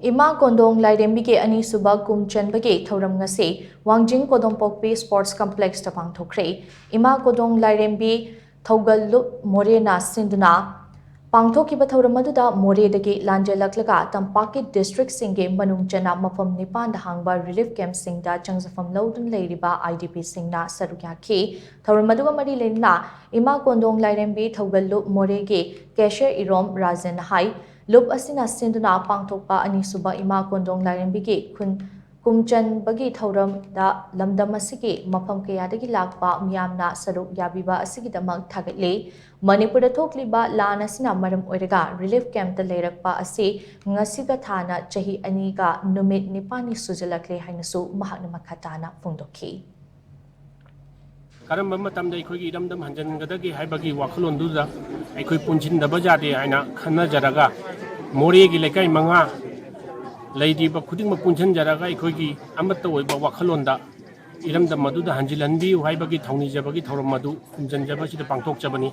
Ima Kondong Lairembi Ani Suba Kum Chenbage Thoram Ngase, Wangjing Kodompokpe Sports Complex Tapang Thokre, Ima Kodong Lairembi Thogal Lup Morena Sinduna, Pangthokiba Thoramada Moredage Lanjelaklaga, Tampaki District Singe Manung Jana Mafam Nipan the Hangba Relief Camp Singda Changsafam Loudon Ladiba IDP Singna Saruka K, Thoramadu Mari Lena, Ima Kondong Lairembi Thogal Lup Morege, Kesher Irom Razen Hai. Lup asina sinduna pangthokpa anisuba ima kondong lairembigi khun kumchan bagi thauram da lamdam asigi mafam kayadagi lakpa miyamna saruk yabiba asigidamak thagatle Manipur thokliba lan asina maram oiraga relief camp da leirakpa asi ngasiga thana chahi aniga numit nipani sujalakle hainasu mahakna makhatana phungdokhi Karam matamda akhoi iramdam hanjangadagi haibagi wakhalonduda akhoi punjindaba jade haina khanajaraga Moregi lekai manga ladiba khudingma punjanjaraga akhoi amata oiba wakhalonda iramdam maduda hanjilanbi haibagi thawni jabagi thorom madu punjanjaba sida pangthokjabani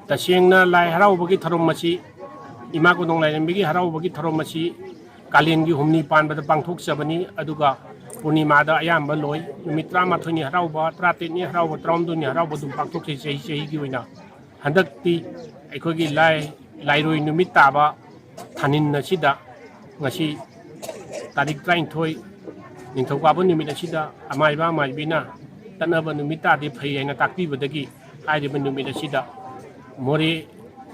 tasengna lai haraubagi thorom masi ima kodong lairembigi haraubagi thorom masi kalengi humni panbada pangthokjabani aduga Purnimada ayamba loi numitra mathoni harauba trateni harauba traumduni harauba dum pangthokse sei gi oina handakti aikogi lairoi numit taba thanin nasida ngasi tarik 32 ningthokaba numit asida amaiba maibina tanaba numita de phei aina takpibadagi hairiba numit asida more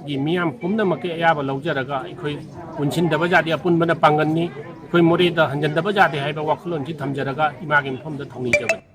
gi miyam pumna make ayaba laujaraga aikoi punchindaba jadi apunbana panganni Koi Morida Hanjandaba Jade Haiba Wakulon Titamjaraga, Imagin from the Tony Javan.